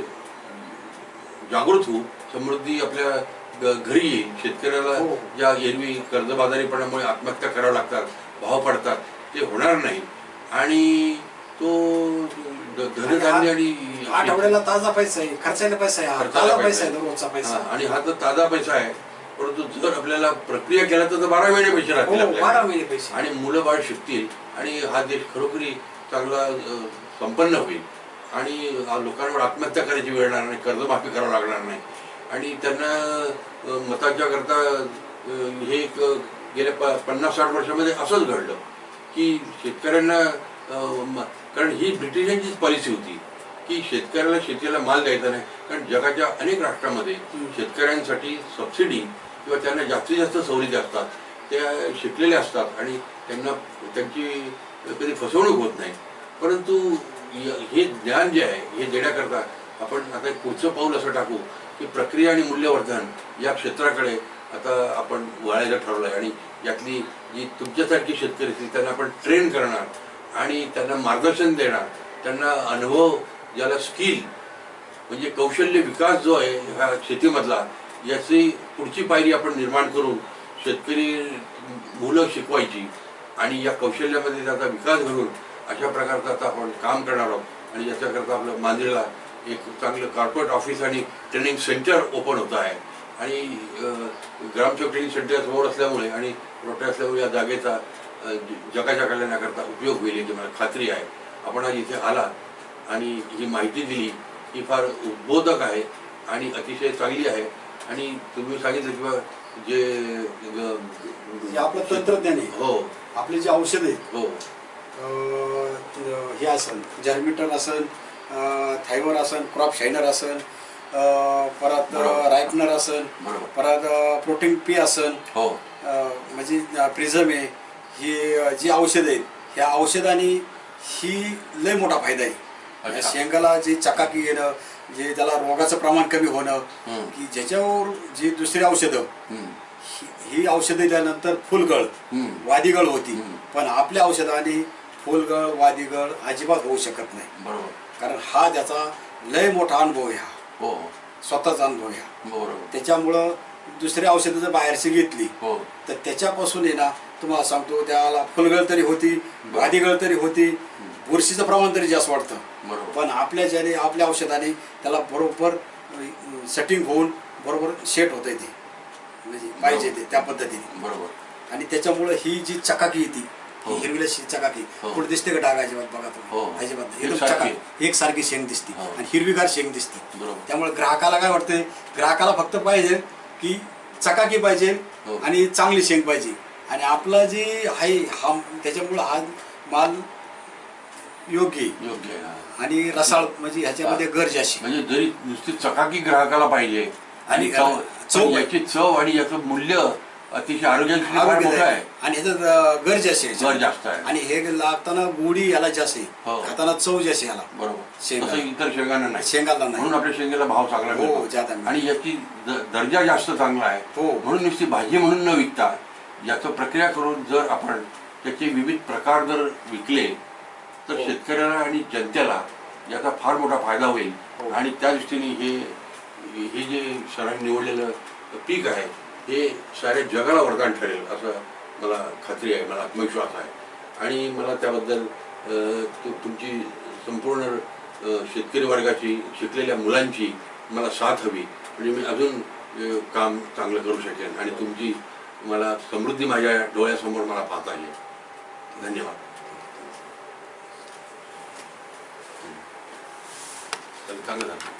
जागृत होऊ. समृद्धी आपल्या घरी येईल. शेतकऱ्याला ज्या एरवी कर्जबाजारीपणामुळे आत्महत्या कराव्या लागतात, भाव पडतात, ते होणार नाही. आणि तो धनधान्य आणि आठवड्याला ताजा पैसा आहे, खर्चायला पैसा आहे, ताजा पैसा आहे, दररोजचा पैसा. आणि हा तर ताजा पैसा आहे, परंतु जर आपल्याला प्रक्रिया केला तर 12 महिने पैसे राहतील, 12 महिने पैसे, आणि मुलं बाळ शिकतील आणि हा देश खरोखरी चांगला संपन्न होईल. आणि लोकांवर आत्महत्या करायची वेळ येणार नाही, कर्जमाफी करावं लागणार नाही, आणि त्यांना मताच्या करता हे गेल्या 50-60 वर्षामध्ये असंच घडलं की शेतकऱ्यांना, कारण ही ब्रिटिशांचीच पॉलिसी होती की शेतकऱ्याला शेतीला माल द्यायचा नाही. कारण जगाच्या अनेक राष्ट्रांमध्ये शेतकऱ्यांसाठी सबसिडी किंवा त्यांना जास्तीत जास्त सवलती असतात, त्या शिकलेल्या असतात आणि त्यांना त्यांची कधी फसवणूक होत नाही. परंतु हे ज्ञान जे आहे हे देण्याकरता आपण आता एक पुढचं पाऊल असं टाकू की प्रक्रिया आणि मूल्यवर्धन या क्षेत्राकडे आता आपण वळायला ठरवलं आहे. आणि यातली जी तुमच्यासारखी शेतकरी असतील त्यांना आपण ट्रेन करणार आणि त्यांना मार्गदर्शन देणार, त्यांना अनुभव, ज्याला स्किल म्हणजे कौशल्य विकास जो आहे ह्या शेतीमधला, याची पुढची पायरी आपण निर्माण करून शेतकरी मुलं शिकवायची आणि या कौशल्यामध्ये त्याचा विकास घडून अशा प्रकारचं आता आपण काम करणार आहोत. आणि याच्याकरता आपलं मांजरीला एक चांगलं कॉर्पोरेट ऑफिस आणि ट्रेनिंग सेंटर ओपन होतं आहे. आणि ग्रामसेवक ट्रेनिंग सेंटर समोर असल्यामुळे आणि रोटे असल्यामुळे या जागेचा जगाच्या कल्याणाकरता उपयोग होईल याची मला खात्री आहे. आपण आज इथे आला आणि ही माहिती दिली ही फार उद्बोधक आहे आणि अतिशय चांगली आहे. आणि तुम्ही सांगितलं किंवा जे आपलं तंत्रज्ञान आहे, हो, आपले जे औषध आहेत, हो, हे असन जर्मिटर असन, थायवर असन, क्रॉप शायनर असन, परत रायपनर असन, परत प्रोटीन पी असन, हो, म्हणजे प्रिझम आहे, ही जी औषधं आहेत ह्या औषधांनी ही लय मोठा फायदा आहे. या शेंगाला जे चकाकी येणं, जे त्याला रोगाचं प्रमाण कमी होणं, की ज्याच्यावर जी दुसरी औषधं ही औषधं दिल्यानंतर फुलगळ वादीगळ होती, पण आपल्या औषधाने फुलगळ वादीगळ अजिबात होऊ शकत नाही. बरोबर. कारण हा त्याचा लय मोठा अनुभव आहे. हा स्वतःचा अनुभव आहे. बरोबर. त्याच्यामुळं दुसरी औषधं जर बाहेरची घेतली तर त्याच्यापासून आहे ना, तुम्हाला सांगतो त्याला फुलगळ तरी होती, वादीगळ तरी होती, बुरशीचं प्रमाण तरी जास्त वाटतं. पण आपल्या ज्याने आपल्या औषधाने त्याला बरोबर सेटिंग होऊन बरोबर सेट होतंय ते, म्हणजे पाहिजे ते त्या पद्धतीने. बरोबर. आणि त्याच्यामुळं ही जी चकाकी येते, ही हिरवीला चकाकी कुठे दिसते का डाग अजिबात बघा तुम्ही, अजिबात एकदम चकाकी एकसारखी शेंग दिसते आणि हिरवीगार शेंग दिसते. त्यामुळे ग्राहकाला काय वाटतंय, ग्राहकाला फक्त पाहिजे की चकाकी पाहिजे आणि चांगली शेंग पाहिजे. आणि आपला जे आहे हा, त्याच्यामुळं हा माल योग्य आणि रसाळ, म्हणजे ह्याच्यामध्ये गरज अशी, म्हणजे जरी नुसती चकाकी ग्राहकाला पाहिजे आणि याची चव आणि याचं मूल्य अतिशय आरोग्यासाठी फार मोठं आहे. आणि ह्याचं गरज अशी गरज जास्त आहे. आणि हे लागताना गोडी याला जास्त आहे, खाताना चव जास्त याला. बरोबर. इतर शेंगांना नाही, शेंगाला नाही, म्हणून आपल्या शेंगाला भाव चांगला मिळतो आणि याची दर्जा जास्त चांगला आहे. म्हणून नुसती भाजी म्हणून न विकता याचं प्रक्रिया करून जर आपण त्याचे विविध प्रकार जर विकले तर शेतकऱ्याला आणि जनतेला याचा फार मोठा फायदा होईल. आणि त्या दृष्टीने हे जे सरांनी निवडलेलं पीक आहे हे साऱ्या जगाला वरदान ठरेल असं मला खात्री आहे, मला आत्मविश्वास आहे. आणि मला त्याबद्दल तुमची संपूर्ण शेतकरी वर्गाची, शिकलेल्या मुलांची मला साथ हवी, म्हणजे मी अजून काम चांगलं करू शकेन आणि तुमची मला समृद्धी माझ्या डोळ्यासमोर मला पाहता येईल. धन्यवाद. चांगलं झालं.